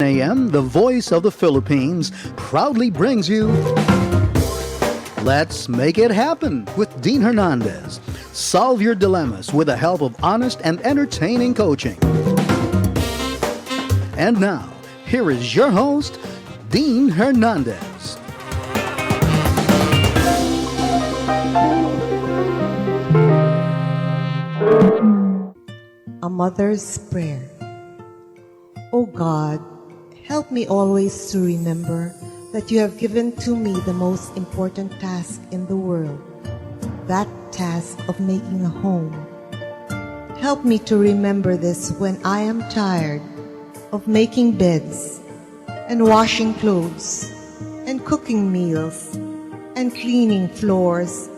a.m., the Voice of the Philippines proudly brings you Let's Make It Happen with Dean Hernandez. Solve your dilemmas with the help of honest and entertaining coaching. And now, here is your host, Dean Hernandez. A Mother's Prayer. O God, help me always to remember that you have given to me the most important task in the world, that task of making a home. Help me to remember this when I am tired of making beds and washing clothes and cooking meals and cleaning floors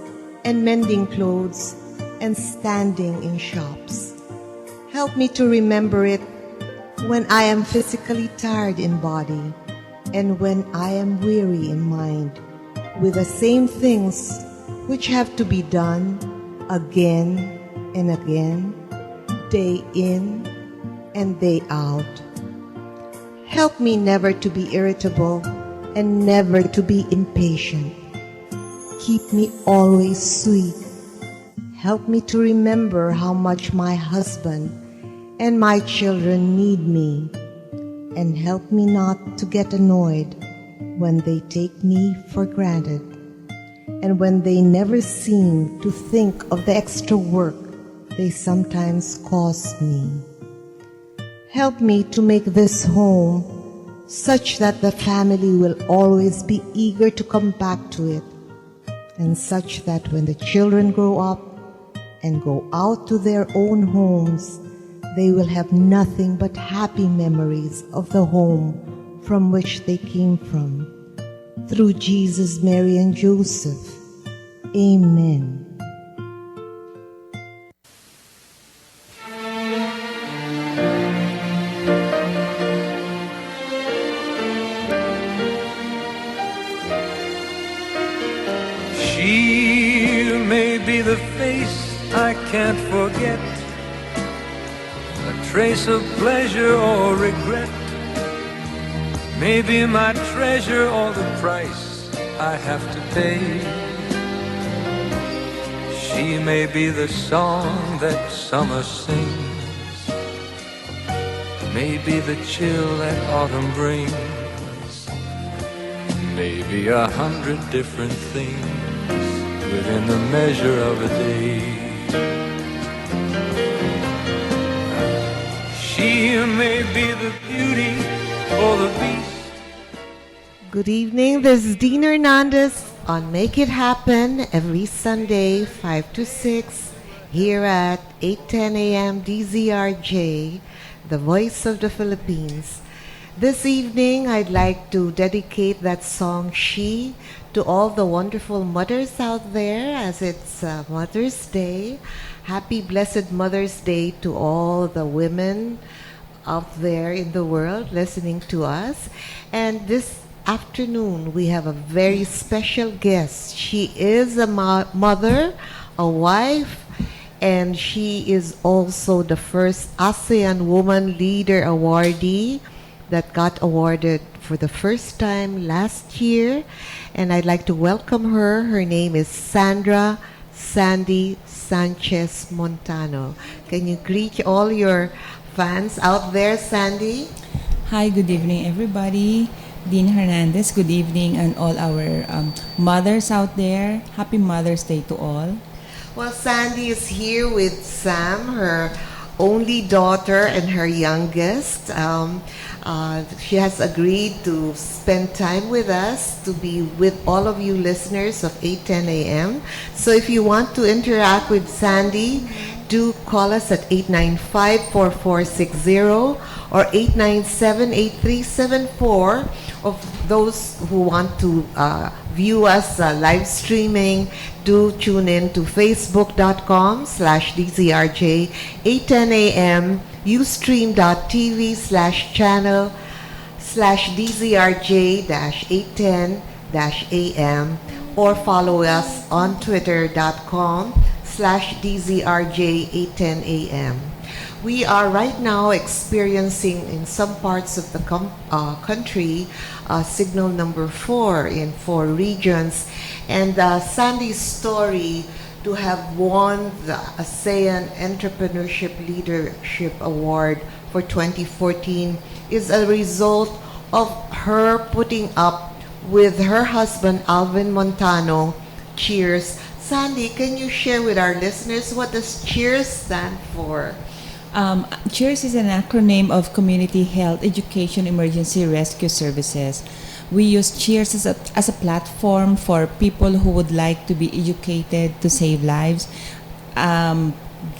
and mending clothes and standing in shops. Help me to remember it when I am physically tired in body and when I am weary in mind with the same things which have to be done again and again, day in and day out. Help me never to be irritable and never to be impatient. Keep me always sweet. Help me to remember how much my husband and my children need me, and help me not to get annoyed when they take me for granted, and when they never seem to think of the extra work they sometimes cost me. Help me to make this home such that the family will always be eager to come back to it, and such that when the children grow up and go out to their own homes, they will have nothing but happy memories of the home from which they came from. Through Jesus, Mary, and Joseph. Amen. She may be the face I can't forget, trace of pleasure or regret, maybe my treasure or the price I have to pay. She may be the song that summer sings, maybe the chill that autumn brings, maybe 100 different things within the measure of a day. She may be the beauty or the beast. Good evening, this is Dean Hernandez on Make It Happen every Sunday, 5 to 6, here at 8:10 a.m. DZRJ, the Voice of the Philippines. This evening, I'd like to dedicate that song, She, to all the wonderful mothers out there as it's Mother's Day. Happy blessed Mother's Day to all the women out there in the world listening to us. And this afternoon, we have a very special guest. She is a mother, a wife, and she is also the first ASEAN Woman Leader Awardee that got awarded for the first time last year. And I'd like to welcome her. Her name is Sandra Sanchez Montano. Can you greet all your fans out there, Sandy? Hi, good evening, everybody. Dean Hernandez, good evening, and all our mothers out there. Happy Mother's Day to all. Well, Sandy is here with Sam, her only daughter and her youngest. She has agreed to spend time with us, to be with all of you listeners of 8:10 a.m. So if you want to interact with Sandy, do call us at 895-4460 or 897-8374. Of those who want to view us live streaming, do tune in to facebook.com/DZRJ 8:10 a.m. ustream.tv/channel/DZRJ-810-AM or follow us on twitter.com/DZRJ 810 AM. we are right now experiencing in some parts of the country signal number 4 in 4 regions. And Sandy's story to have won the ASEAN Entrepreneurship Leadership Award for 2014 is a result of her putting up with her husband Alvin Montano. Cheers. Sandy, can you share with our listeners what does Cheers stand for? CHEERS is an acronym of Community Health Education Emergency Rescue Services. We use CHEERS as a platform for people who would like to be educated to save lives.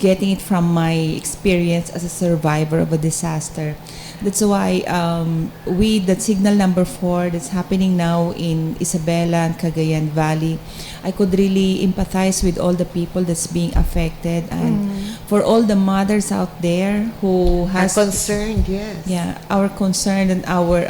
Getting it from my experience as a survivor of a disaster. That's why with the signal number 4 that's happening now in Isabela and Cagayan Valley, I could really empathize with all the people that's being affected, and for all the mothers out there who has concerned, yes. Yeah, our concern and our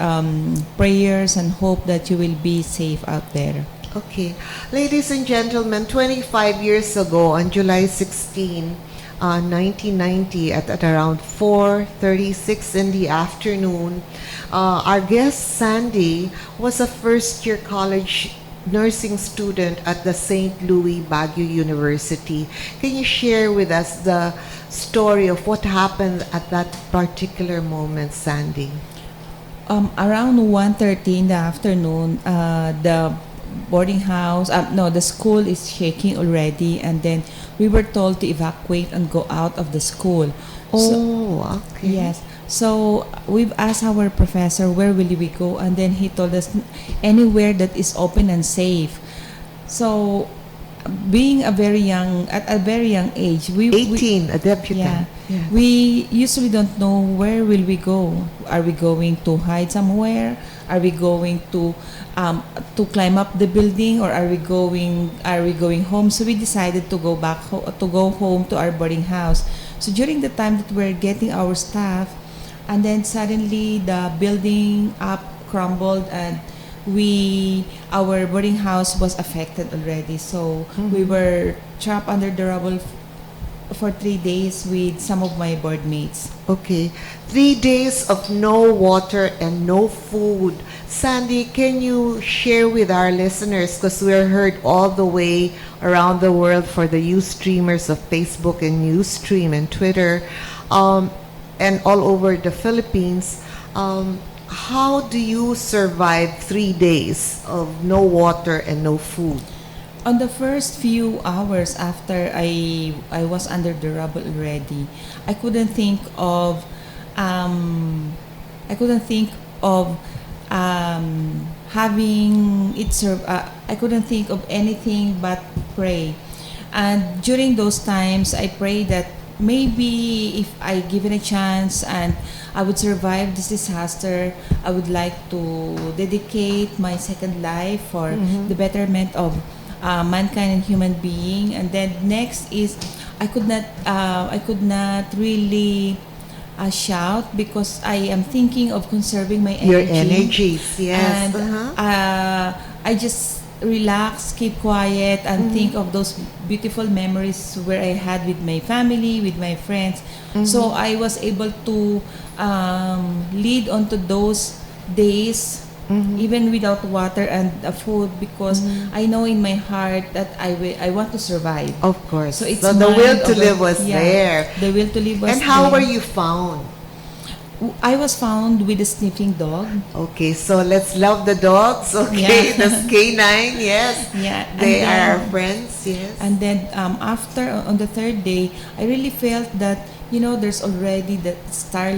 prayers and hope that you will be safe out there. Okay. Ladies and gentlemen, 25 years ago on July 16, 1990 at around 4:36 in the afternoon, our guest Sandy was a first-year college nursing student at the St. Louis Baguio University. Can you share with us the story of what happened at that particular moment, Sandy? Around 1:30 in the afternoon, the boarding house, the school is shaking already, and then we were told to evacuate and go out of the school. Okay. Yes. So we've asked our professor, where will we go? And then he told us, anywhere that is open and safe. So being at a very young age, a debutant. Yeah. Yeah. We usually don't know where will we go. Are we going to hide somewhere? Are we going to climb up the building, or are we going home? So we decided to go home to our boarding house. So during the time that we're getting our stuff, and then suddenly the building up crumbled, and our boarding house was affected already. So we were trapped under the rubble for 3 days with some of my board mates. Okay. 3 days of no water and no food. Sandy, can you share with our listeners, because we're heard all the way around the world for the Ustreamers of Facebook and Ustream and Twitter, and all over the Philippines, how do you survive 3 days of no water and no food? On the first few hours after I was under the rubble already, I couldn't think of I couldn't think of anything but pray. And during those times, I prayed that maybe if I given a chance and I would survive this disaster, I would like to dedicate my second life for the betterment of mankind and human being. And then next is I could not really shout, because I am thinking of conserving my energy. Your energies, yes. And I just relax, keep quiet, and think of those beautiful memories where I had with my family, with my friends. So I was able to lead onto those days even without water and food, because I know in my heart that I want to survive. Of course. So it's the will to live was there. The will to live was there. And how were you found? I was found with a sniffing dog. Okay, so let's love the dogs. Okay, Yeah. the K9, yes. Yeah, They and are then- our friends, yes. And then after, on the third day, I really felt that, there's already the star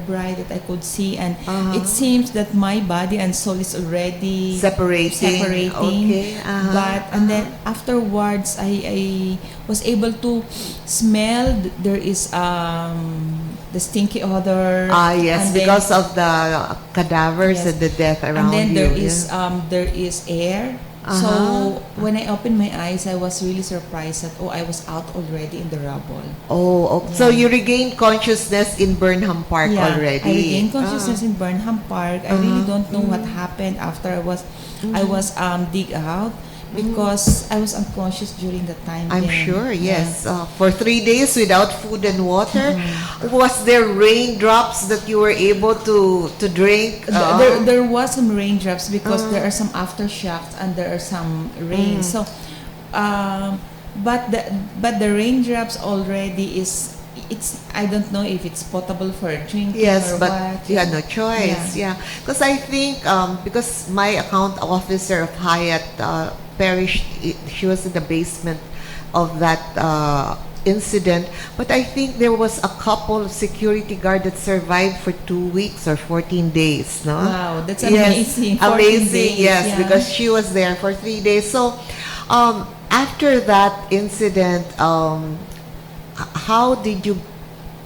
bright that I could see, and it seems that my body and soul is already Separating. Okay. And then afterwards, I was able to smell. There is the stinky odor. Yes, and because of the cadavers Yes. and the death around and then you. there is air. So when I opened my eyes, I was really surprised that I was out already in the rubble. Oh, okay. So you regained consciousness in Burnham Park already. I regained consciousness in Burnham Park. I really don't know what happened after I was dig out, because I was unconscious during the time. I'm then. sure, Yeah. yes. For 3 days without food and water, was there raindrops that you were able to drink? There was some raindrops because there are some aftershocks and there are some rain. So, but the raindrops already it's I don't know if it's potable for drinking Yes, or but what. you had no choice. Yeah, because I think because my account officer of Hyatt perished, she was in the basement of that incident. But I think there was a couple of security guard that survived for 2 weeks or 14 days. No, Wow, that's yes, amazing. 14 amazing. days, Yes, yeah. because she was there for 3 days. So after that incident, how did you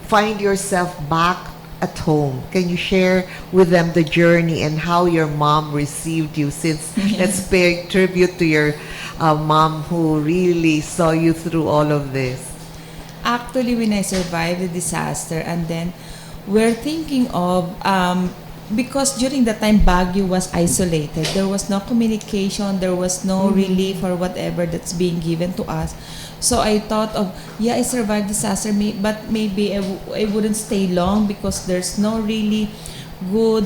find yourself back at home? Can you share with them the journey and how your mom received you? Since let's pay tribute to your mom who really saw you through all of this. Actually, when I survived the disaster, and then we're thinking of because during that time Baguio was isolated. There was no communication. There was no relief or whatever that's being given to us. So I thought of, I survived disaster, but maybe I wouldn't stay long because there's no really good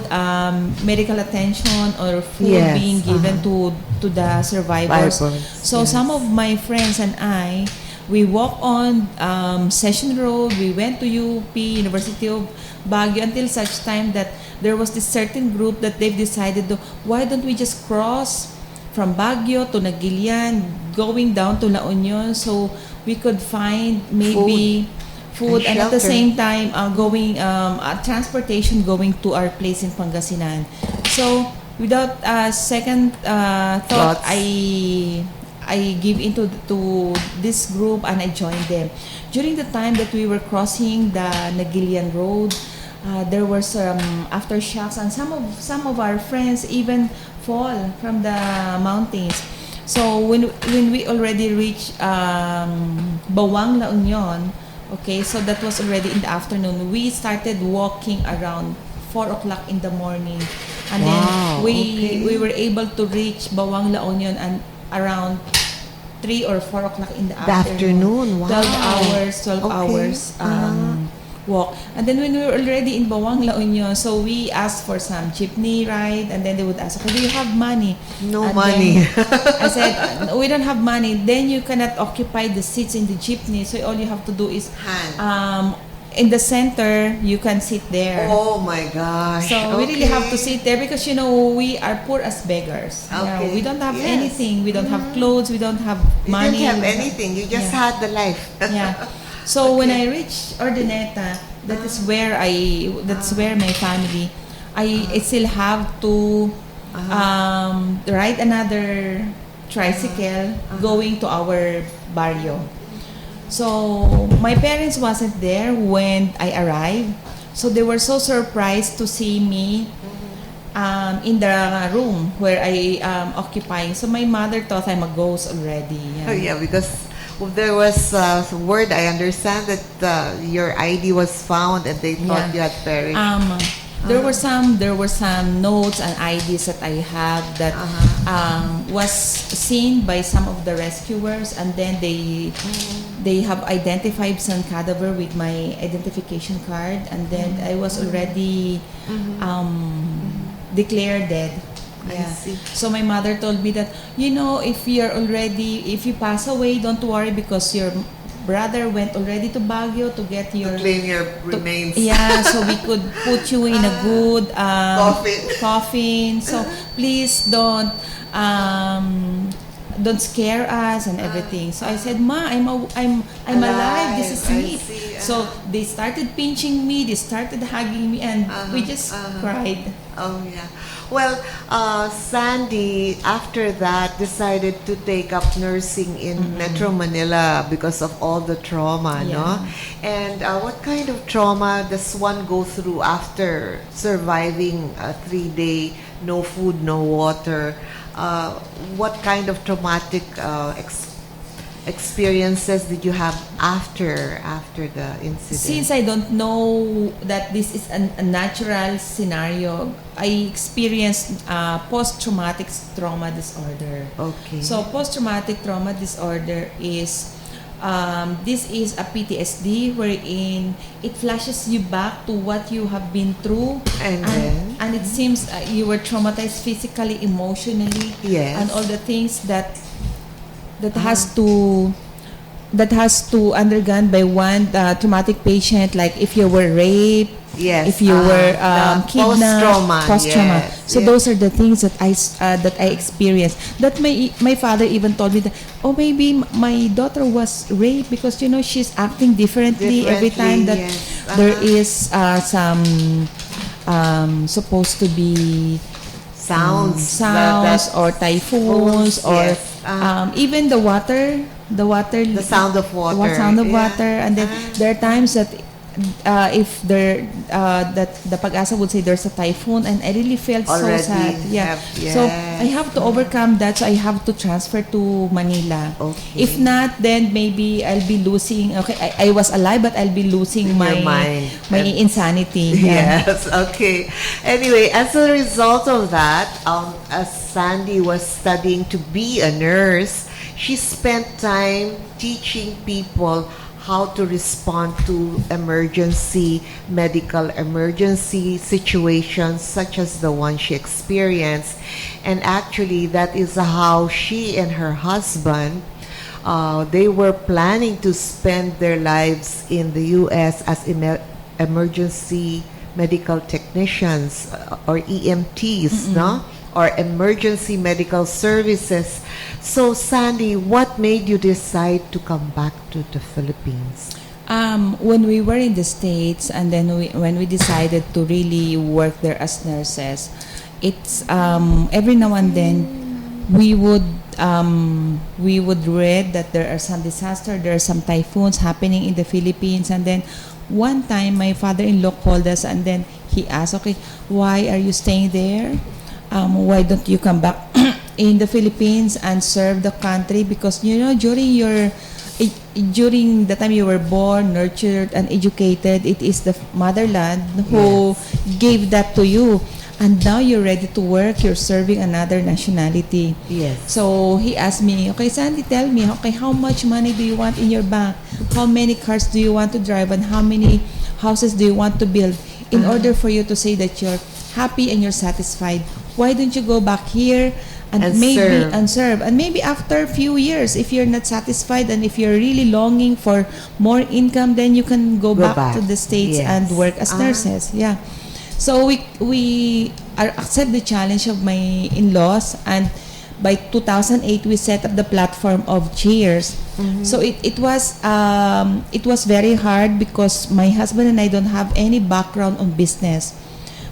medical attention or food Yes, being given to the survivors. So Yes. some of my friends and we walked on Session Road. We went to UP, University of Baguio, until such time that there was this certain group that they've decided to, why don't we just cross from Baguio to Nagilian, going down to La Union, so we could find maybe food and at the shelter. same time going transportation going to our place in Pangasinan. So without second thought, Thoughts. I give into to this group and I joined them. During the time that we were crossing the Nagilian Road, there were some aftershocks and some of our friends even fall from the mountains. So when we already reached Bawang La Union, okay, so that was already in the afternoon. We started walking around 4 o'clock in the morning, and Wow, then we okay. were able to reach Bawang La Union and around 3 or 4 o'clock in the The afternoon, wow. 12 Okay. hours walk. And then when we were already in Bawang La Union, so we asked for some jeepney ride, and then they would ask, okay, do you have money? No And money. then I said, we don't have money. Then you cannot occupy the seats in the jeepney, so all you have to do is in the center, you can sit there. Oh my gosh. So we really have to sit there because we are poor as beggars. Okay. We don't have Yes. anything. We don't have clothes. We don't have You money. didn't have we don't anything. You just Yeah. had the life. Yeah. So when I reached Ordineta, that's where my family. I still have to ride another tricycle going to our barrio. So my parents wasn't there when I arrived, so they were so surprised to see me in the room where I occupying. So my mother thought I'm a ghost already. Oh yeah, because there was word, I understand that your ID was found and they thought you had perished. There were some notes and IDs that I have that was seen by some of the rescuers, and then they have identified some cadaver with my identification card, and then I was already declared dead. I see. So my mother told me that, if you pass away, don't worry because your brother went already to Baguio to get your Claim your remains. Yeah, so we could put you in a good coffin. So please don't scare us and everything. So I said, Ma, I'm alive. This is I me. see, So they started pinching me. They started hugging me, and we just cried. Oh yeah. Well, Sandy, after that, decided to take up nursing in Metro Manila because of all the trauma, no? And what kind of trauma does one go through after surviving a 3-day no food, no water? What kind of traumatic experiences did you have after the incident? Since I don't know that this is a natural scenario, I experienced post-traumatic trauma disorder. Okay. So post-traumatic trauma disorder is this is a PTSD wherein it flashes you back to what you have been through, and it seems you were traumatized physically, emotionally, Yes. and all the things that has to undergone by one traumatic patient, like if you were raped, Yes. if you were the kidnapped, post-trauma. Yes. So those are the things that I experienced. That my father even told me that, oh, maybe my daughter was raped because she's acting differently every time that yes. there is some supposed to be sounds or typhoons or yes. even the water, the sound of water. Water, and then there are times that if that the Pag-asa would say there's a typhoon, and I really felt Already so sad. So I have to overcome that. So I have to transfer to Manila. Okay. If not, then maybe I'll be losing. Okay, I was alive, but I'll be losing my mind. insanity. Yes. Okay. Anyway, as a result of that, as Sandy was studying to be a nurse, she spent time teaching people how to respond to medical emergency situations such as the one she experienced. And actually, that is how she and her husband, they were planning to spend their lives in the U.S. as emergency medical technicians or EMTs, no? Or emergency medical services. So, Sandy, what made you decide to come back to the Philippines? When we were in the States, and then when we decided to really work there as nurses, it's every now and then we would read that there are some disaster, there are some typhoons happening in the Philippines, and then one time my father-in-law called us, and then he asked, "Okay, why are you staying there? Why don't you come back in the Philippines and serve the country? Because during the time you were born, nurtured, and educated, it is the motherland who gave that to you. And now you're ready to work, you're serving another nationality." Yes. So he asked me, "Okay, Sandy, tell me, okay, how much money do you want in your bank? How many cars do you want to drive? And how many houses do you want to build in order for you to say that you're happy and you're satisfied? Why don't you go back here and serve? And maybe after a few years, if you're not satisfied and if you're really longing for more income, then you can go back to the States and work as nurses." Yeah. So we accept the challenge of my in-laws, and by 2008 we set up the platform of Cheers. So it was very hard because my husband and I don't have any background on business.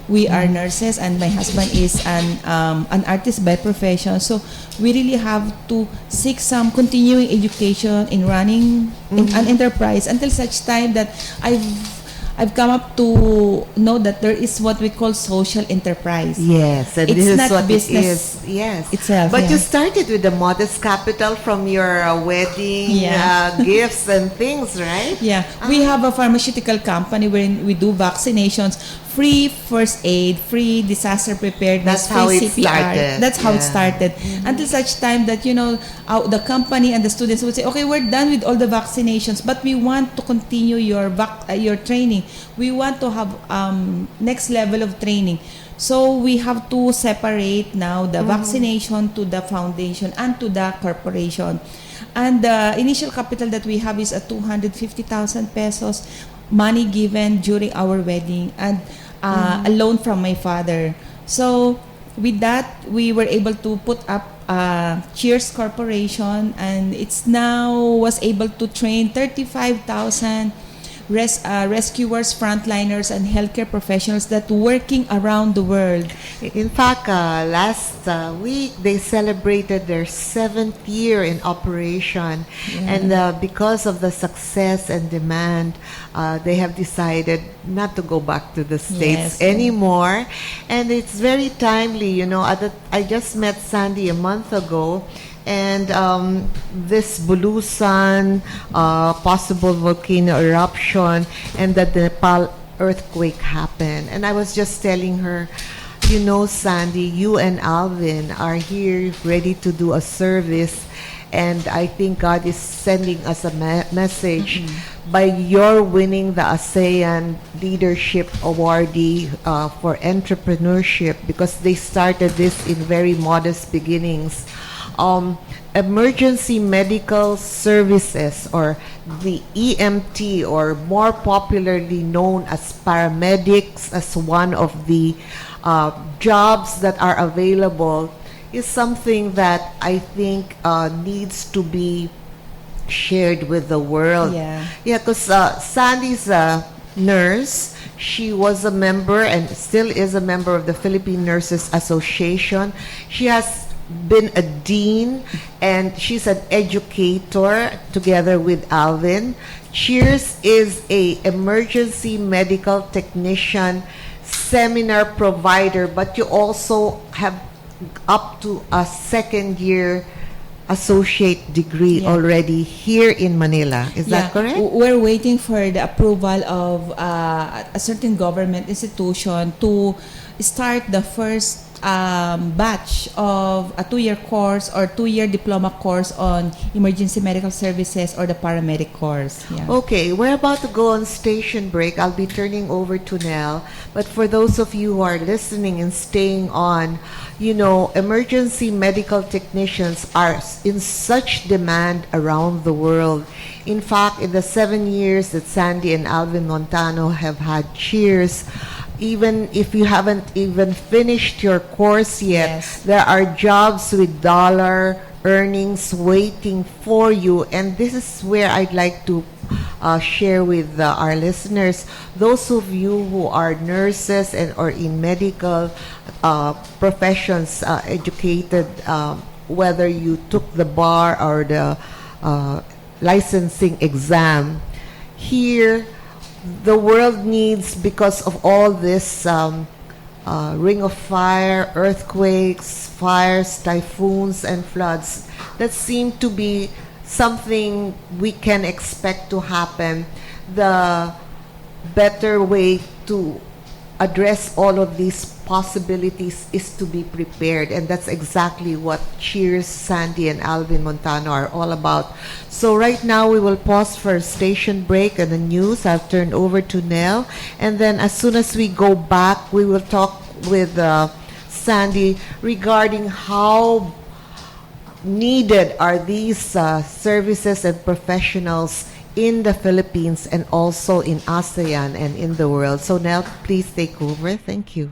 We are nurses, and my husband is an artist by profession. So we really have to seek some continuing education in running an enterprise until such time that I've come up to know that there is what we call social enterprise. Yes, and it's this not is what business it is. Yes, itself. But you started with a modest capital from your wedding gifts and things, right? Yeah, we have a pharmaceutical company wherein we do vaccinations, free first aid, free disaster preparedness, That's how free it CPR. started. That's how it started. Until such time that the company and the students would say, "Okay, we're done with all the vaccinations, but we want to continue your training. We want to have next level of training." So we have to separate now the vaccination to the foundation and to the corporation. And the initial capital that we have is 250,000 pesos, money given during our wedding, and a loan from my father. So with that, we were able to put up Cheers Corporation, and it's now was able to train 35,000 rescuers, frontliners, and healthcare professionals that working around the world. In fact, last week they celebrated their 7th year in operation, and because of the success and demand, they have decided not to go back to the States anymore. And it's very timely, I just met Sandy a month ago, And this Bulusan, possible volcano eruption, and the Nepal earthquake happened. And I was just telling her, you know, Sandy, you and Alvin are here ready to do a service, and I think God is sending us a message by your winning the ASEAN Leadership Awardee for entrepreneurship, because they started this in very modest beginnings. Emergency medical services, or the EMT, or more popularly known as paramedics, as one of the jobs that are available, is something that I think needs to be shared with the world. Yeah, because Sandy's a nurse. She was a member and still is a member of the Philippine Nurses Association. She has been a dean, and she's an educator together with Alvin. Cheers is a emergency medical technician seminar provider, but you also have up to a second year associate degree already here in Manila. Is that correct? We're waiting for the approval of a certain government institution to start the first batch of a 2-year course or 2-year diploma course on emergency medical services, or the paramedic course. Yeah. Okay, we're about to go on station break. I'll be turning over to Nell. But for those of you who are listening and staying on, you know, emergency medical technicians are in such demand around the world. In fact, in the 7 years that Sandy and Alvin Montano have had Cheers, even if you haven't even finished your course yet, there are jobs with dollar earnings waiting for you. And this is where I'd like to share with our listeners, those of you who are nurses and or in medical professions, educated, whether you took the bar or the licensing exam. Here, the world needs, because of all this ring of fire, earthquakes, fires, typhoons, and floods that seem to be something we can expect to happen, the better way to address all of these possibilities is to be prepared. And that's exactly what Cheers, Sandy, and Alvin Montano are all about. So right now we will pause for a station break and the news. I'll turn over to Nell. And then as soon as we go back, we will talk with Sandy regarding how needed are these services and professionals in the Philippines and also in ASEAN and in the world. So Nell, please take over. Thank you.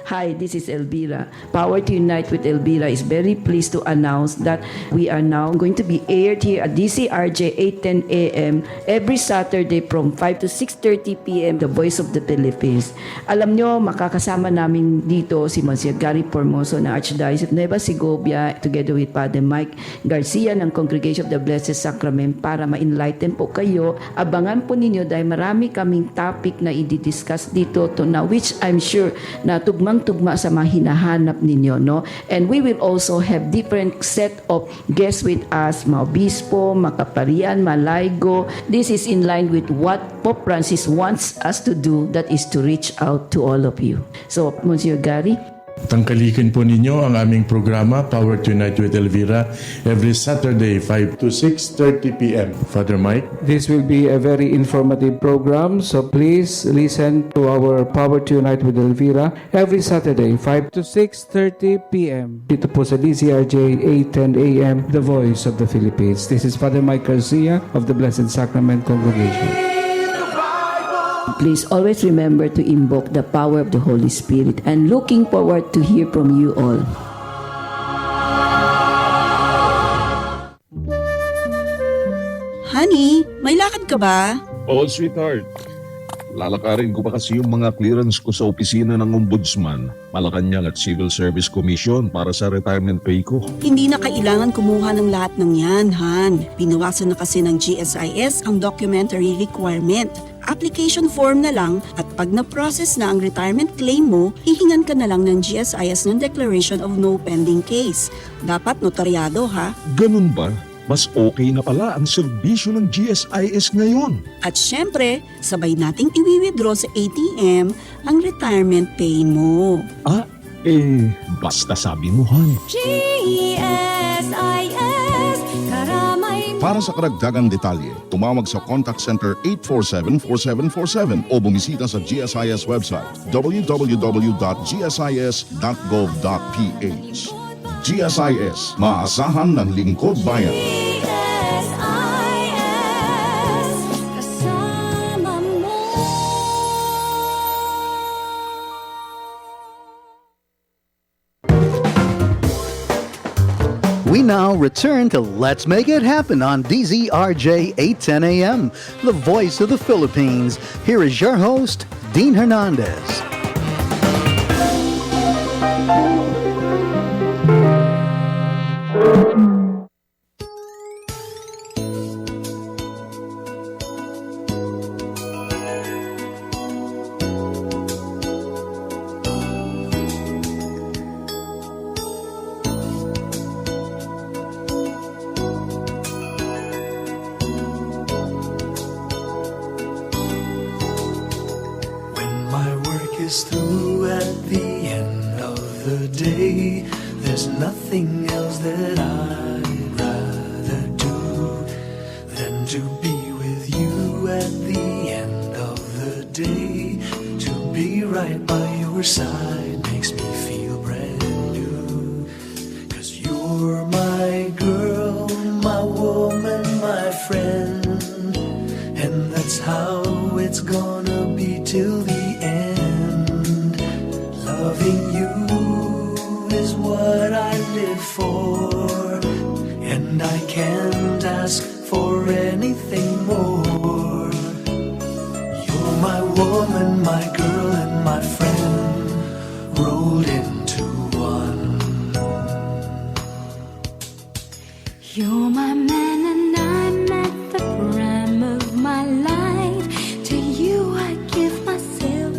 Hi, this is Elvira. Power to Unite with Elvira is very pleased to announce that we are now going to be aired here at DZRJ 8:10 a.m. every Saturday from 5 to 6:30 p.m. The Voice of the Philippines. Alam nyo, makakasama namin dito si Monsieur Gary Formoso ng Archdiocese of Nueva Segovia together with Father Mike Garcia ng Congregation of the Blessed Sacrament para ma-enlighten po kayo. Abangan po ninyo dahil marami kaming topic na i-discuss dito to now, which I'm sure na tugma sa mga hinahanap ninyo, no? And we will also have different set of guests with us, mga obispo, mga kaparian, malaygo. This is in line with what Pope Francis wants us to do, that is to reach out to all of you. So, Monsieur Gary? Tangkalikin po ninyo ang aming programa, Power to Unite with Elvira, every Saturday, 5 to 6:30 p.m. Father Mike? This will be a very informative program, so please listen to our Power to Unite with Elvira every Saturday, 5 to 6:30 p.m. Dito po sa DZRJ 8:10 a.m., The Voice of the Philippines. This is Father Mike Garcia of the Blessed Sacrament Congregation. Please always remember to invoke the power of the Holy Spirit, and looking forward to hear from you all. Honey, may lakad ka ba? Oo, sweetheart. Lalakarin ko pa kasi yung mga clearance ko sa opisina ng Ombudsman, Malacanang at Civil Service Commission para sa retirement pay ko. Hindi na kailangan kumuha ng lahat ng yan, Han. Binawasan na kasi ng GSIS ang documentary requirement. Application form na lang at pag na-process na ang retirement claim mo, hihingan ka na lang ng GSIS ng Declaration of No Pending Case. Dapat notaryado ha. Ganun ba? Mas okay na pala ang serbisyo ng GSIS ngayon. At syempre, sabay nating i-withdraw sa ATM ang retirement pay mo. Basta sabi mo, Han. GSIS, karamay. Para sa karagdagang detalye, tumawag sa Contact Center 847-4747 o bumisita sa GSIS website www.gsis.gov.ph. GSIS, maasahan ng lingkod bayan. We now return to Let's Make It Happen on DZRJ 810 AM, the voice of the Philippines. Here is your host, Dean Hernandez. Is through at the end of the day. There's nothing else that I'd rather do than to be with you at the end of the day. To be right by your side makes me feel brand new. 'Cause you're my girl, my woman, my friend, and that's how it's gonna be till the end. Loving you is what I live for, and I can't ask for anything more. You're my woman, my girl, and my friend, rolled into one. You're my man and I'm at the prime of my life. To you I give myself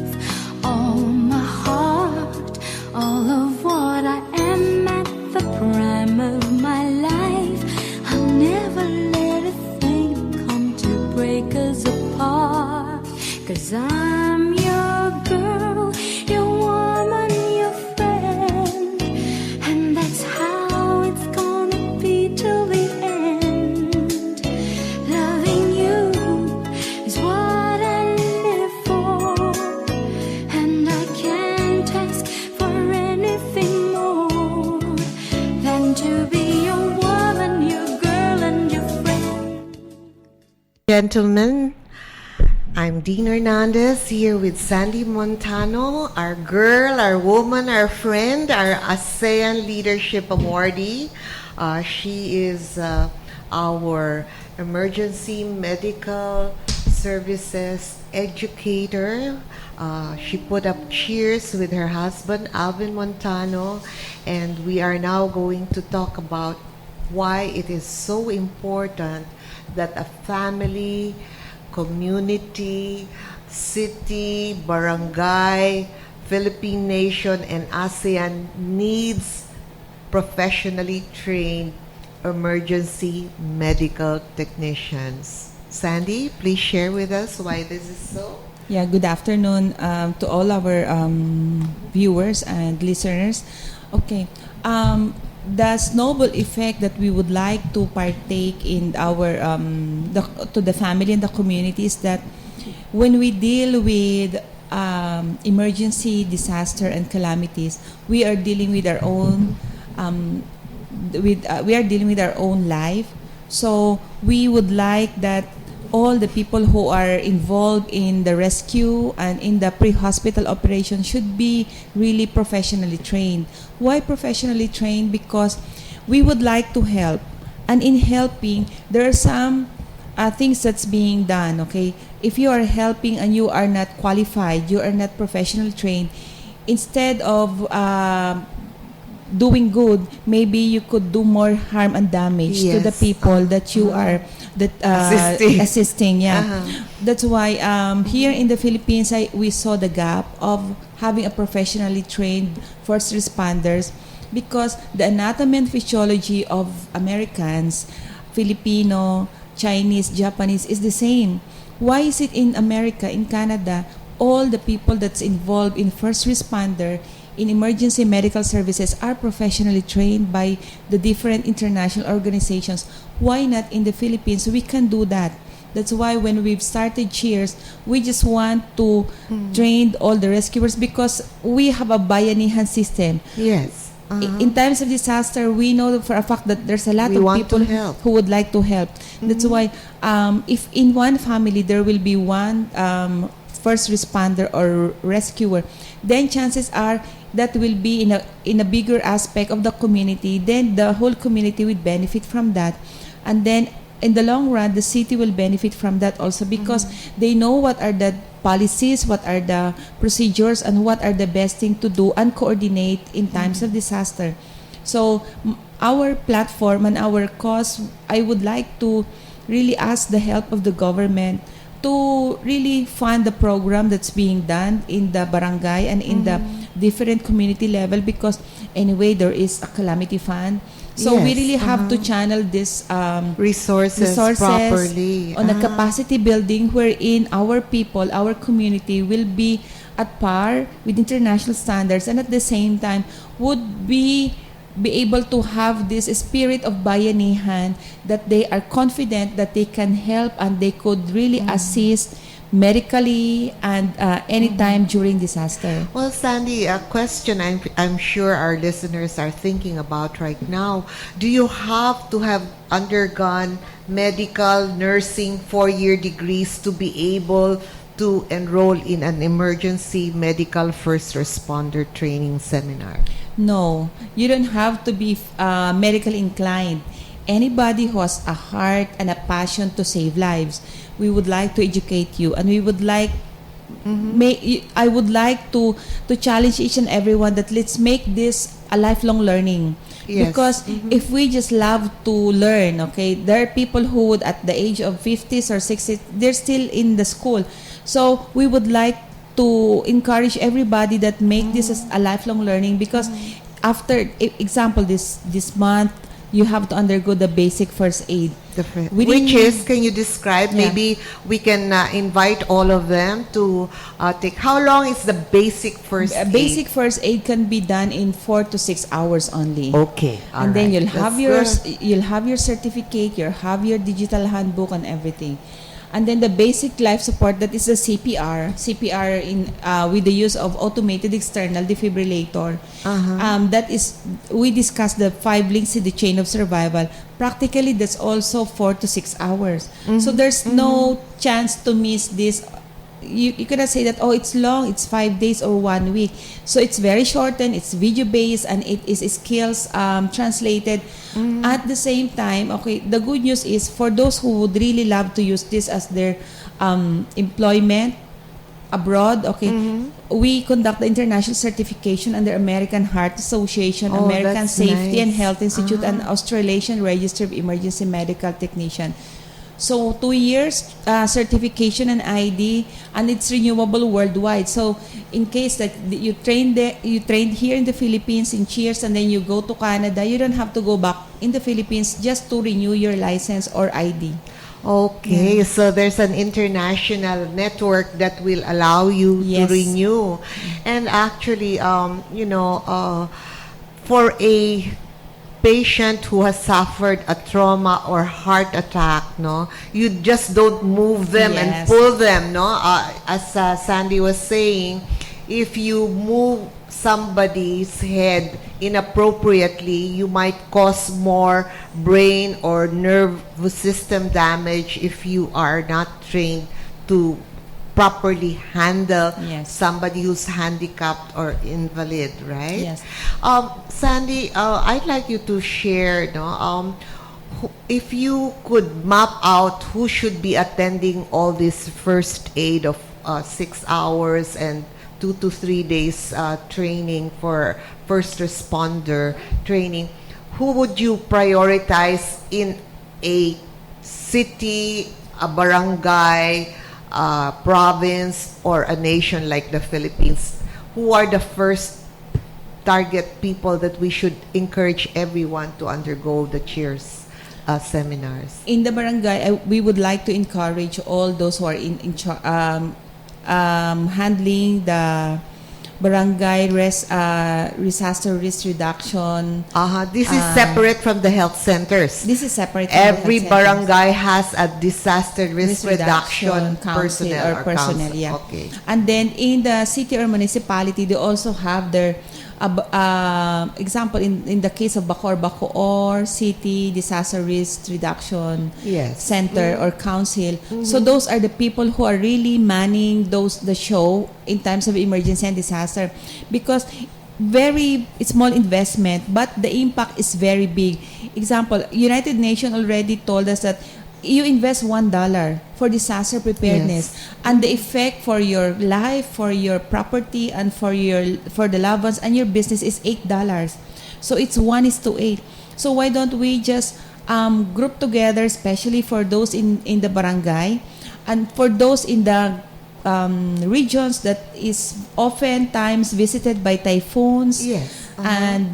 all my heart, all of what I am at the prime of my life. I'll never let a thing come to break us apart. 'Cause I'm your girl, your woman, your friend, and that's how it's gonna be till the end. Loving you is what I live for, and I can't ask for anything more than to be your woman, your girl, and your friend. Gentlemen, I'm Dean Hernandez here with Sandy Montano, our girl, our woman, our friend, our ASEAN Leadership Awardee. She is our emergency medical services educator. She put up cheers with her husband, Alvin Montano, and we are now going to talk about why it is so important that a family, community, city, barangay, Philippine nation, and ASEAN needs professionally trained emergency medical technicians. Sandy, please share with us why this is so. Yeah, good afternoon to all our viewers and listeners. Okay, the snowball effect that we would like to partake in our to the family and the community is that when we deal with emergency, disaster, and calamities, we are dealing with our own we are dealing with our own life. So we would like that all the people who are involved in the rescue and in the pre-hospital operation should be really professionally trained. Why professionally trained? Because we would like to help, and in helping, there are some things that's being done. Okay, if you are helping and you are not qualified, you are not professionally trained, instead of doing good, maybe you could do more harm and damage to the people that you are assisting. That's why here in the Philippines, we saw the gap of having a professionally trained first responders, because the anatomy and physiology of Americans, Filipino, Chinese, Japanese is the same. Why is it in America, in Canada, all the people that's involved in first responder, in emergency medical services, are professionally trained by the different international organizations? Why not in the Philippines? We can do that. That's why when we've started Cheers, we just want to train all the rescuers, because we have a bayanihan system. Yes. In times of disaster, we know for a fact that there's a lot of people who would like to help. That's why if in one family there will be one first responder or rescuer, then chances are that will be in a bigger aspect of the community. Then the whole community will benefit from that, and then in the long run, the city will benefit from that also, because they know what are the policies, what are the procedures, and what are the best thing to do and coordinate in times of disaster. So our platform and our cause, I would like to really ask the help of the government to really fund the program that's being done in the barangay and in the different community level, because anyway there is a calamity fund. So we really have to channel this resources properly on a capacity building, wherein our people, our community will be at par with international standards, and at the same time would be able to have this spirit of bayanihan, that they are confident that they can help and they could really assist medically and anytime during disaster. Well, Sandy, a question I'm sure our listeners are thinking about right now. Do you have to have undergone medical, nursing, 4-year degrees to be able to enroll in an emergency medical first responder training seminar? No, you don't have to be medically inclined. Anybody who has a heart and a passion to save lives, we would like to educate you, and we would like I would like to challenge each and everyone that let's make this a lifelong learning. Yes. Because if we just love to learn, okay, there are people who would at the age of 50s or 60s, they're still in the school. So we would like to encourage everybody that make this as a lifelong learning, because after example this month you have to undergo the basic first aid. Which is, can you describe? Maybe we can invite all of them to take. How long is the basic first aid? Basic first aid can be done in 4 to 6 hours only. Okay. And then you'll have your certificate, you'll have your digital handbook and everything. And then the basic life support, that is the CPR in with the use of automated external defibrillator. That is, we discussed the 5 links in the chain of survival. Practically, that's also 4 to 6 hours. So there's no chance to miss this. You cannot say that, oh, it's long, it's 5 days or 1 week. So it's very shortened, it's video based, and it is skills translated. At the same time, okay, the good news is for those who would really love to use this as their employment abroad, okay, we conduct the international certification under American Heart Association, American Safety and Health Institute, and Australasian Register of Emergency Medical Technician. So 2 years certification and ID, and it's renewable worldwide. So in case that you trained here in the Philippines in Cheers, and then you go to Canada, you don't have to go back in the Philippines just to renew your license or ID. Okay, so there's an international network that will allow you to renew. And actually, for a patient who has suffered a trauma or heart attack, you just don't move them and pull them, as Sandy was saying. If you move somebody's head inappropriately, you might cause more brain or nervous system damage if you are not trained to properly handle Yes. somebody who's handicapped or invalid, right? Yes. Sandy, I'd like you to share, if you could map out who should be attending all this first aid of 6 hours and 2 to 3 days training for first responder training, who would you prioritize in a city, a barangay, province, or a nation like the Philippines? Who are the first target people that we should encourage everyone to undergo the cheers seminars? In the barangay, we would like to encourage all those who are handling the barangay disaster risk reduction. This is separate from the health centers. This is separate from Every the health centers. barangay has a disaster risk reduction council personnel or personnel, council. yeah. Okay. And then in the city or municipality, they also have their example in the case of Bacoor City Disaster Risk Reduction Yes. Center or Council. So those are the people who are really manning the show in times of emergency and disaster, because very small investment, but the impact is very big. Example, United Nations already told us that you invest $1 for disaster preparedness, and the effect for your life, for your property, and for the loved ones and your business is $8. So it's 1:8. So why don't we just group together, especially for those in the barangay, and for those in the regions that is oftentimes visited by typhoons. Yes. And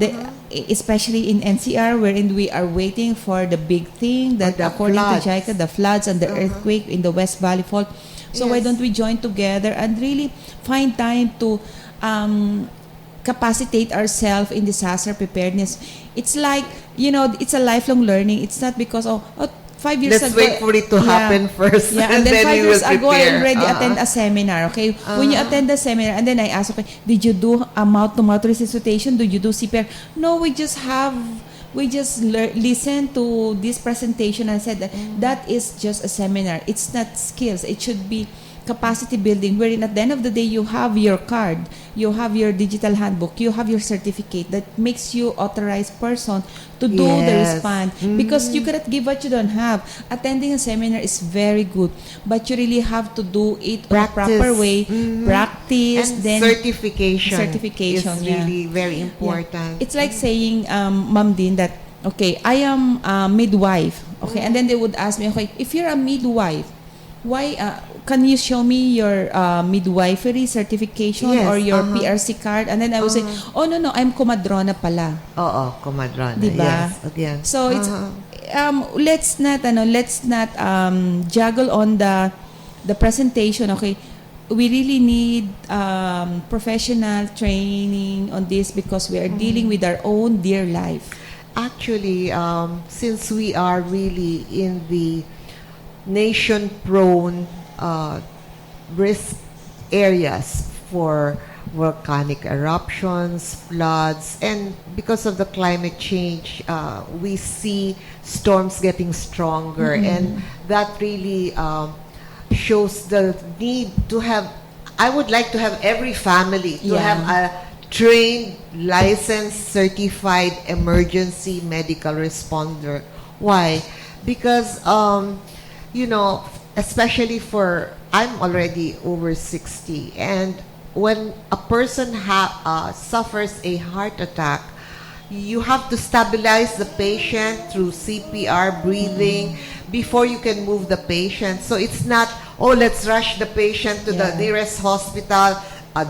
especially in NCR, wherein we are waiting for the big thing that, the according floods. to JICA, the floods and the earthquake in the West Valley Fault. So why Yes. don't we join together and really find time to capacitate ourselves in disaster preparedness? It's like, it's a lifelong learning. It's not because 5 years Let's ago. wait for it to happen first, Yeah, and and then then 5 we years will ago, I prepare. already attend a seminar, okay? When you attend the seminar, and then I ask, okay, did you do a mouth-to-mouth resuscitation? Do you do CPR? No, we just listen to this presentation and said that is just a seminar. It's not skills. It should be capacity building, wherein at the end of the day, you have your card, you have your digital handbook, you have your certificate that makes you authorized person to do the Yes. response. Because you cannot give what you don't have. Attending a seminar is very good, but you really have to do it in a proper way, practice, And then certification certification, is yeah. really very important. It's like saying, Ma'am Dean, that, okay, I am a midwife, okay, and then they would ask me, okay, if you're a midwife, why, can you show me your midwifery certification Yes, or your PRC card? And then I would say, oh, no, I'm comadrona pala. Oo, comadrona. Diba? Yes, again. So it's let's not juggle on the presentation. Okay, we really need professional training on this because we are dealing with our own dear life. Actually, since we are really in the nation-prone risk areas for volcanic eruptions, floods, and because of the climate change, we see storms getting stronger, and that really shows the need to have, I would like to have every family to have a trained, licensed, certified emergency medical responder. Why? Because, especially I'm already over 60, and when a person suffers a heart attack, you have to stabilize the patient through CPR, breathing, before you can move the patient. So it's not, let's rush the patient to the nearest hospital,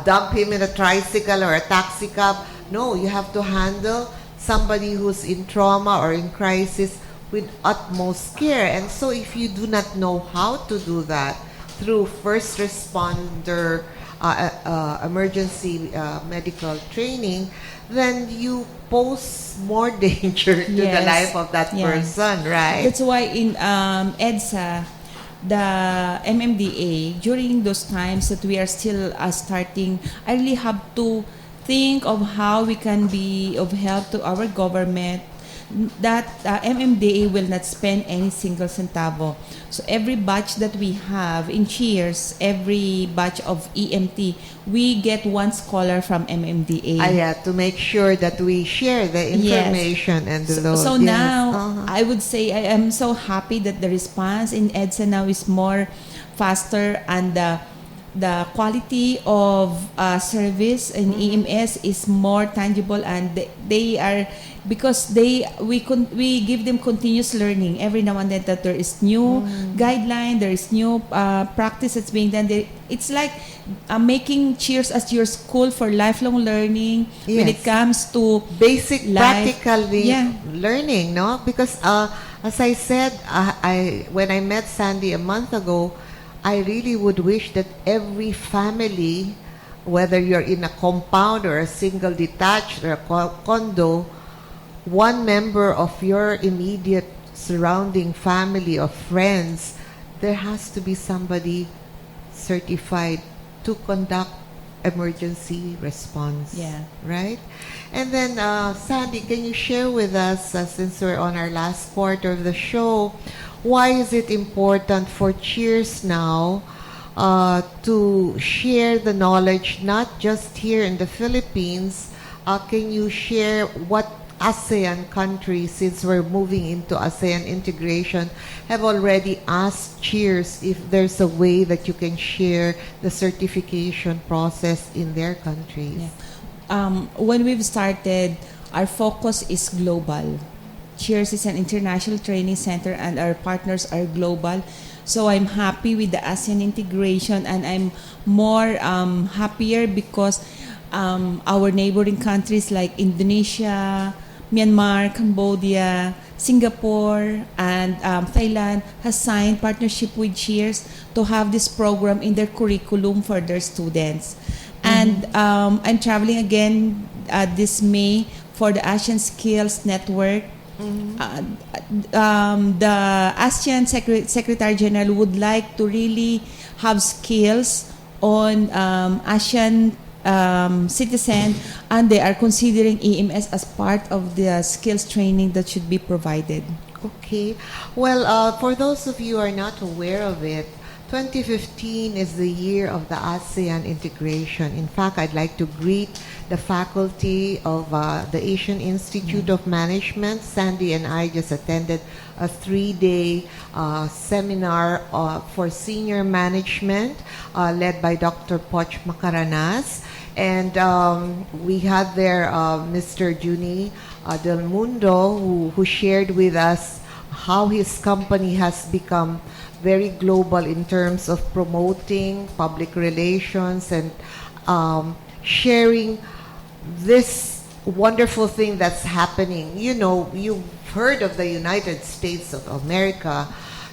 dump him in a tricycle or a taxi cab. No, you have to handle somebody who's in trauma or in crisis with utmost care. And so if you do not know how to do that through first responder emergency medical training, then you pose more danger to the life of that person, right? That's why in EDSA, the MMDA, during those times that we are still starting, I really have to think of how we can be of help to our government, that MMDA will not spend any single centavo. So every batch that we have in Cheers, every batch of EMT, we get one scholar from MMDA. Yeah, to make sure that we share the information and the load. So Yes. now, I would say I am so happy that the response in EDSA now is more faster, and the quality of service in EMS is more tangible, and they are, because we give them continuous learning every now and then, that there is new guideline, there is new practice that's being done. It's like making Cheers as your school for lifelong learning when it comes to basic life. practical learning, no? Because as I said, when I met Sandy a month ago, I really would wish that every family, whether you're in a compound or a single detached or a condo, one member of your immediate surrounding family or friends, there has to be somebody certified to conduct emergency response. Yeah. Right? And then, Sandy, can you share with us, since we're on our last quarter of the show, why is it important for Cheers now to share the knowledge, not just here in the Philippines? Can you share what ASEAN countries, since we're moving into ASEAN integration, have already asked Cheers if there's a way that you can share the certification process in their countries? When we've started, our focus is global. Cheers is an international training center, and our partners are global. So I'm happy with the ASEAN integration, and I'm more happier because our neighboring countries like Indonesia, Myanmar, Cambodia, Singapore, and Thailand has signed partnership with Cheers to have this program in their curriculum for their students. And I'm traveling again this May for the ASEAN Skills Network. The ASEAN Secretary General would like to really have skills on ASEAN citizen, and they are considering EMS as part of the skills training that should be provided. Okay. Well, for those of you who are not aware of it, 2015 is the year of the ASEAN integration. In fact, I'd like to greet the faculty of the Asian Institute of Management. Sandy and I just attended a 3-day seminar for senior management led by Dr. Poch Macaranas. And we had there Mr. Juni Del Mundo, who shared with us how his company has become very global in terms of promoting public relations and sharing this wonderful thing that's happening. You know, you've heard of the United States of America.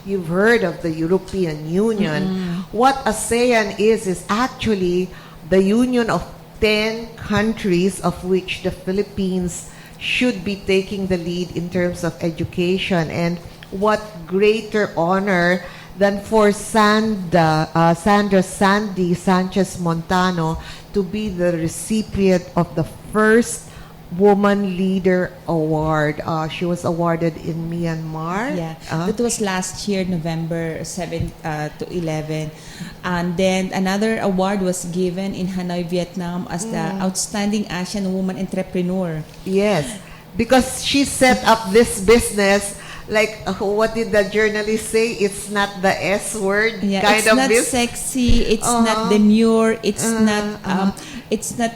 You've heard of the European Union. What ASEAN is actually the union of 10 countries, of which the Philippines should be taking the lead in terms of education. And what greater honor than for Sandra Sandy Sanchez Montano to be the recipient of the first Woman Leader Award. She was awarded in Myanmar. Yeah, that was last year, November 7 to 11. And then another award was given in Hanoi, Vietnam as the Outstanding Asian Woman Entrepreneur. Yes, because she set up this business. Like, what did the journalist say? It's not the S word kind it's of not business. Sexy. It's not demure. It's not. It's not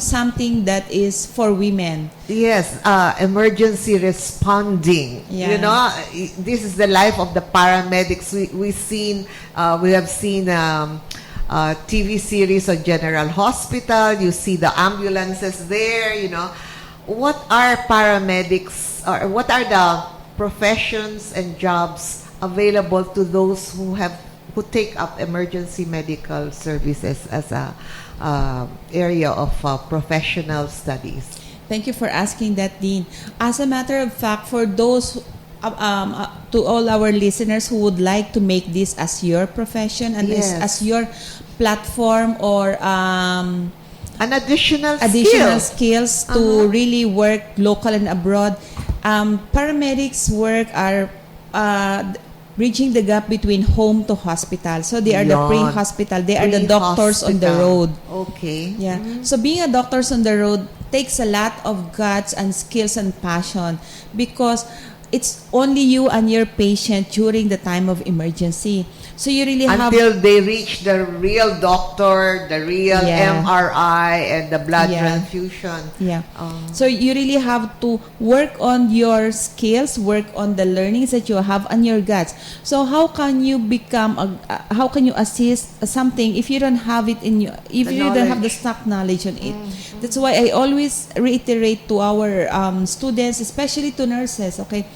something that is for women. Yes, emergency responding. Yeah. You know, this is the life of the paramedics. We have seen TV series on General Hospital. You see the ambulances there. You know, what are paramedics, or what are the professions and jobs available to those who take up emergency medical services as a area of professional studies? Thank you for asking that, Dean. As a matter of fact, for those to all our listeners who would like to make this as your profession and as your platform or An additional skills to really work local and abroad. Paramedics work are bridging the gap between home to hospital. So they are the pre-hospital. They are the doctors on the road. Okay. Yeah. So being a doctors on the road takes a lot of guts and skills and passion, because it's only you and your patient during the time of emergency. So you really have until they reach the real doctor, the real MRI, and the blood transfusion. Yeah. So you really have to work on your skills, work on the learnings that you have and your guts. So how can you become how can you assist something if you don't have it in you, if you don't have the stock knowledge on it? That's why I always reiterate to our students, especially to nurses. Okay,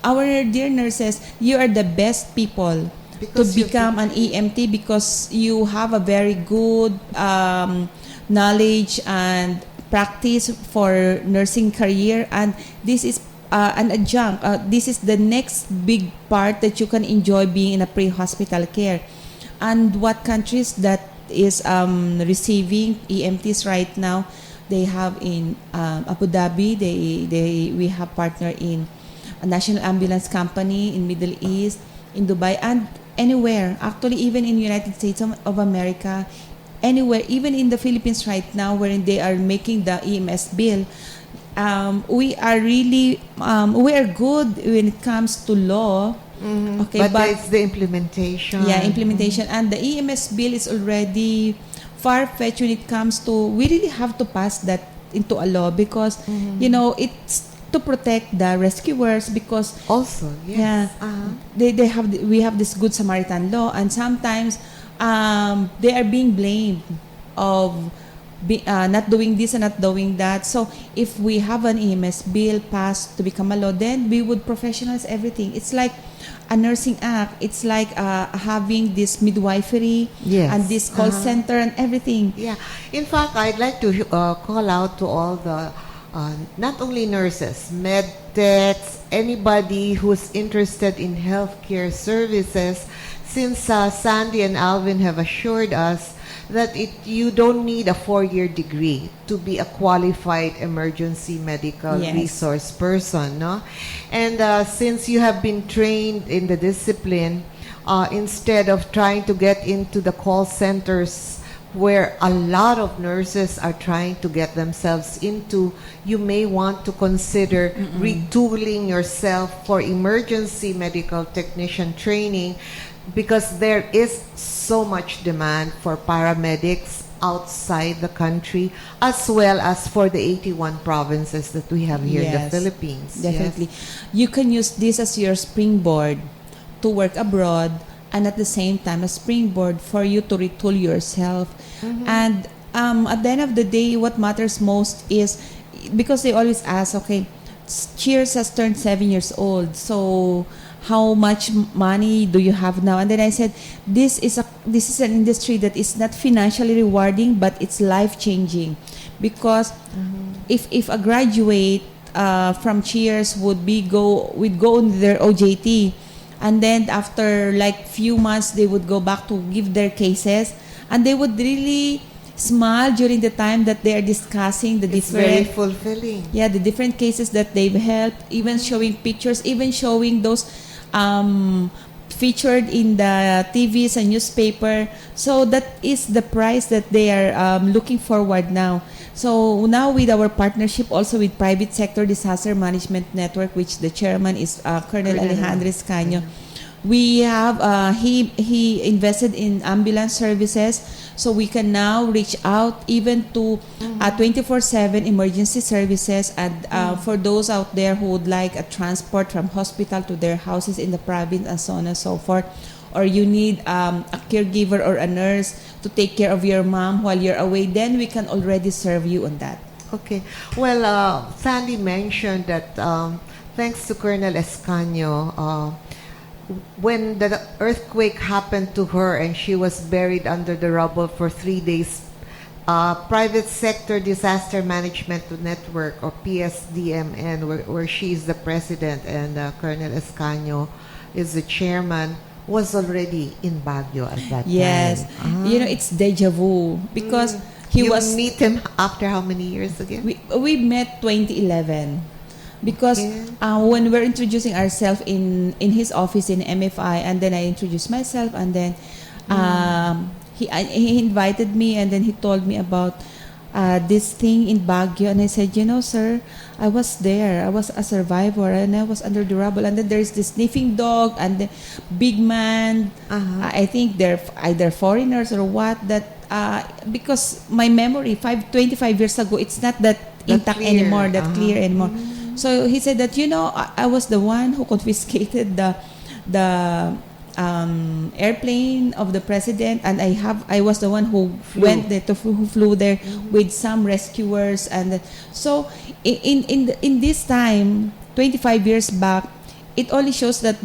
our dear nurses, you are the best people to become an EMT, because you have a very good knowledge and practice for nursing career, and this is an adjunct. This is the next big part that you can enjoy being in a pre-hospital care. And what countries that is receiving EMTs right now? They have in Abu Dhabi. We have partner in a national ambulance company in Middle East, in Dubai, and anywhere, actually even in United States of America, anywhere, even in the Philippines right now, wherein they are making the EMS bill. We are really we are good when it comes to law. Okay, but it's the implementation. Yeah, implementation, and the EMS bill is already far-fetched when it comes to. We really have to pass that into a law, because you know, it's to protect the rescuers, because also we have this Good Samaritan law, and sometimes they are being blamed of not doing this and not doing that. So if we have an EMS bill passed to become a law, then we would professionalize everything. It's like a nursing act. It's like having this midwifery and this call center and everything. Yeah. In fact, I'd like to call out to all the not only nurses, med techs, anybody who's interested in healthcare services, since Sandy and Alvin have assured us that you don't need a 4-year degree to be a qualified emergency medical resource person, no? And since you have been trained in the discipline, instead of trying to get into the call centers where a lot of nurses are trying to get themselves into, you may want to consider retooling yourself for emergency medical technician training, because there is so much demand for paramedics outside the country, as well as for the 81 provinces that we have here in the Philippines. Definitely. You can use this as your springboard to work abroad, and at the same time a springboard for you to retool yourself. And at the end of the day, what matters most is, because they always ask, okay, Cheers has turned 7 years old, so how much money do you have now? And then I said, this is an industry that is not financially rewarding, but it's life-changing, because if a graduate from Cheers would go on their OJT, and then after like few months they would go back to give their cases, and they would really smile during the time that they are discussing the different. Very fulfilling. Yeah, the different cases that they've helped, even showing pictures, even showing those featured in the TVs and newspaper. So that is the price that they are looking forward now. So now with our partnership also with Private Sector Disaster Management Network, which the chairman is Colonel Alejandro Escaño, we have he invested in ambulance services, so we can now reach out even to 24/7 emergency services, and for those out there who would like a transport from hospital to their houses in the province and so on and so forth, or you need a caregiver or a nurse to take care of your mom while you're away, then we can already serve you on that. Okay. Well, Sandy mentioned that thanks to Colonel Escaño, when the earthquake happened to her and she was buried under the rubble for 3 days, Private Sector Disaster Management Network, or PSDMN, where she is the president and Colonel Escaño is the chairman, was already in Baguio at that time. Yes. You know, it's deja vu, because He you was meet him after how many years again? we met 2011 because when we're introducing ourselves in his office in MFI, and then I introduced myself, and then he invited me, and then he told me about this thing in Baguio, and I said, sir, I was there. I was a survivor, and I was under the rubble. And then there's this sniffing dog and the big man. I think they're either foreigners or what. That because my memory 25 years ago, it's not that intact clear. anymore, that clear anymore. So he said that I was the one who confiscated the airplane of the president, and I was the one who went there who flew there with some rescuers, and so in this time 25 years back, it only shows that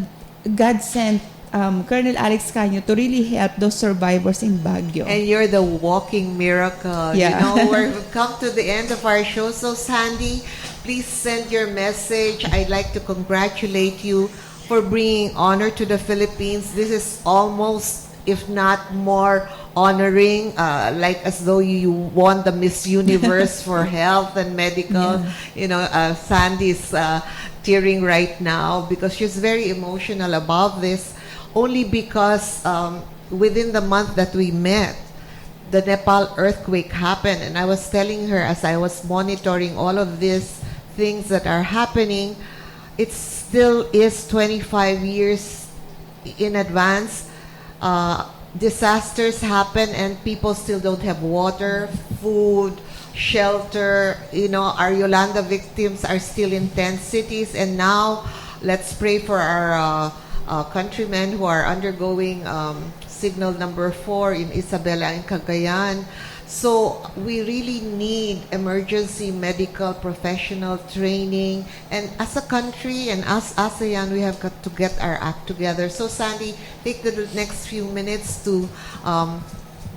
God sent Colonel Alex Canyo to really help those survivors in Baguio. And you're the walking miracle. Yeah. We've come to the end of our show. So Sandy, please send your message. I'd like to congratulate you for bringing honor to the Philippines. This is almost, if not more, honoring, like as though you won the Miss Universe for health and medical. Sandy's tearing right now because she's very emotional about this, only because within the month that we met, the Nepal earthquake happened, and I was telling her as I was monitoring all of these things that are happening, it still is 25 years in advance. Disasters happen and people still don't have water, food, shelter. Our Yolanda victims are still in 10 cities, and now let's pray for our countrymen who are undergoing signal number 4 in Isabela and Cagayan. So we really need emergency medical professional training, and as a country and as ASEAN, we have got to get our act together. So Sandy, take the next few minutes to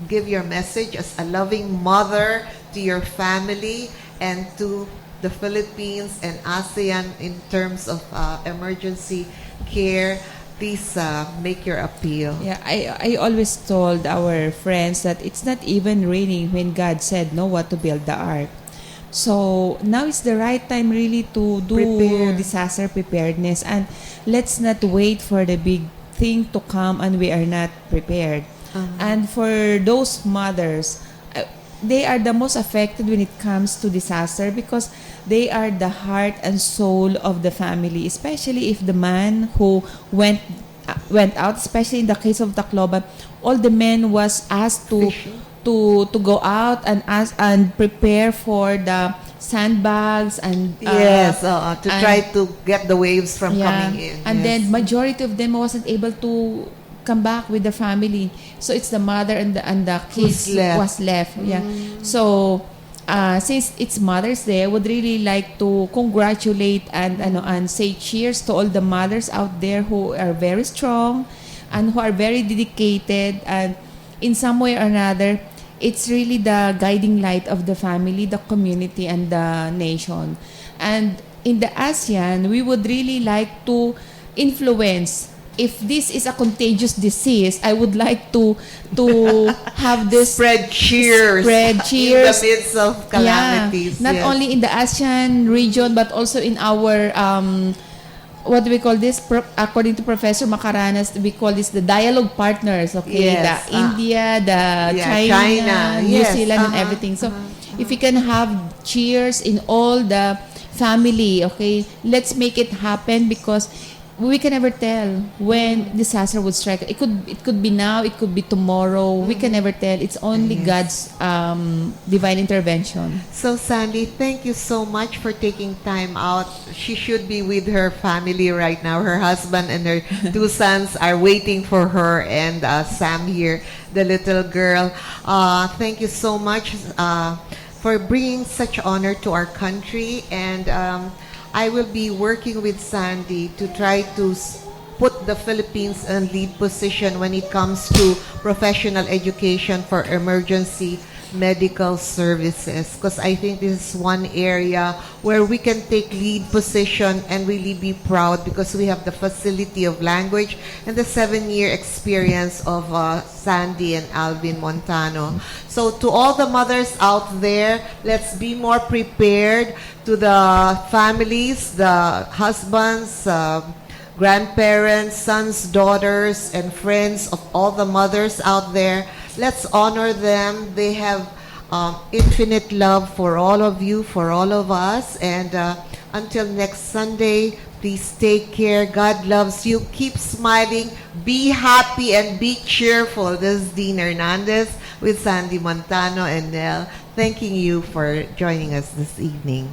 give your message as a loving mother to your family and to the Philippines and ASEAN in terms of emergency care. Please make your appeal. Yeah, I always told our friends that it's not even raining when God said Noah to build the ark. So now is the right time really to do disaster preparedness, and let's not wait for the big thing to come and we are not prepared. And for those mothers, they are the most affected when it comes to disaster because they are the heart and soul of the family, especially if the man who went out, especially in the case of Tacloban, all the men was asked to go out and prepare for the sandbags and to try to get the waves from coming in. And then majority of them wasn't able to come back with the family, so it's the mother and the kids was left. So since it's Mother's Day, I would really like to congratulate and say cheers to all the mothers out there who are very strong and who are very dedicated, and in some way or another, it's really the guiding light of the family, the community, and the nation. And in the ASEAN, we would really like to influence. If this is a contagious disease, I would like to have this spread cheers in the midst of calamities. Not only in the ASEAN region, but also in our what do we call this? According to Professor Macaranas, we call this the dialogue partners. Okay, the India, the China, New Zealand, and everything. So if we can have cheers in all the family, okay, let's make it happen, because we can never tell when disaster would strike. It could be now, it could be tomorrow. We can never tell. It's only God's divine intervention. So Sandy, thank you so much for taking time out. She should be with her family right now. Her husband and her 2 sons are waiting for her, and Sam here, the little girl. Thank you so much for bringing such honor to our country, and I will be working with Sandy to try to put the Philippines in lead position when it comes to professional education for emergency medical services, because I think this is one area where we can take lead position and really be proud because we have the facility of language and the 7-year experience of Sandy and Alvin Montano. So to all the mothers out there, let's be more prepared. To the families, the husbands, grandparents, sons, daughters, and friends of all the mothers out there, let's honor them. They have infinite love for all of you, for all of us. And until next Sunday, please take care. God loves you. Keep smiling. Be happy and be cheerful. This is Dean Hernandez with Sandy Montano and Nell, thanking you for joining us this evening.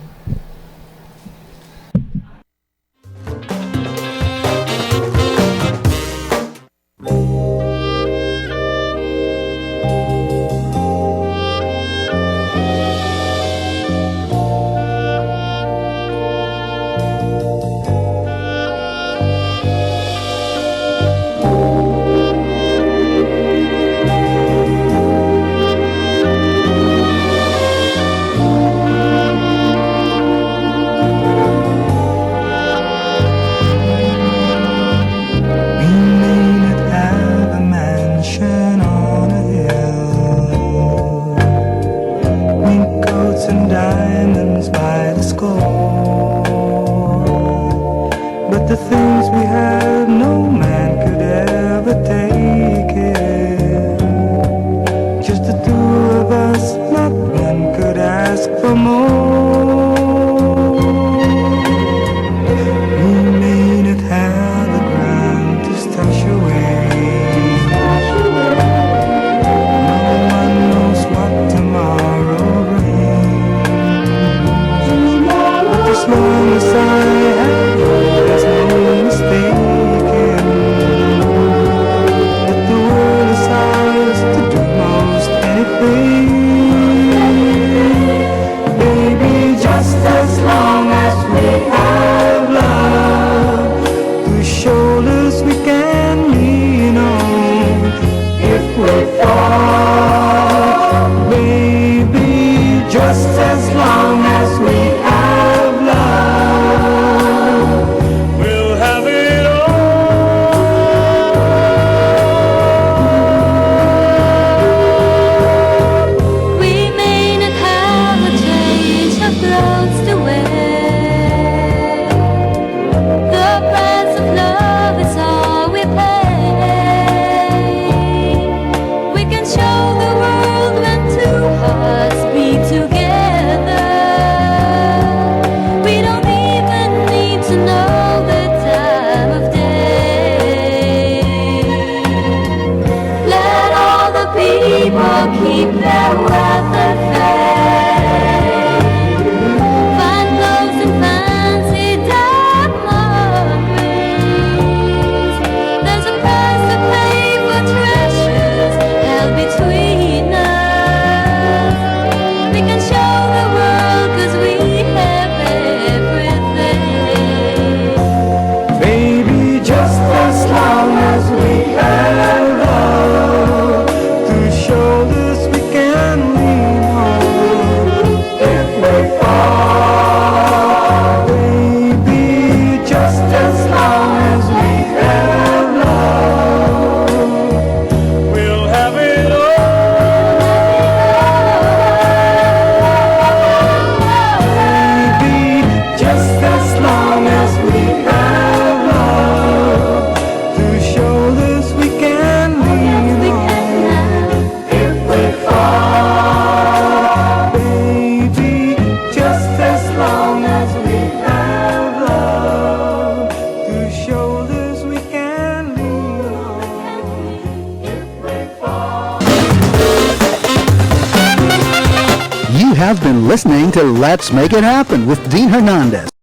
You have been listening to Let's Make It Happen with Dean Hernandez.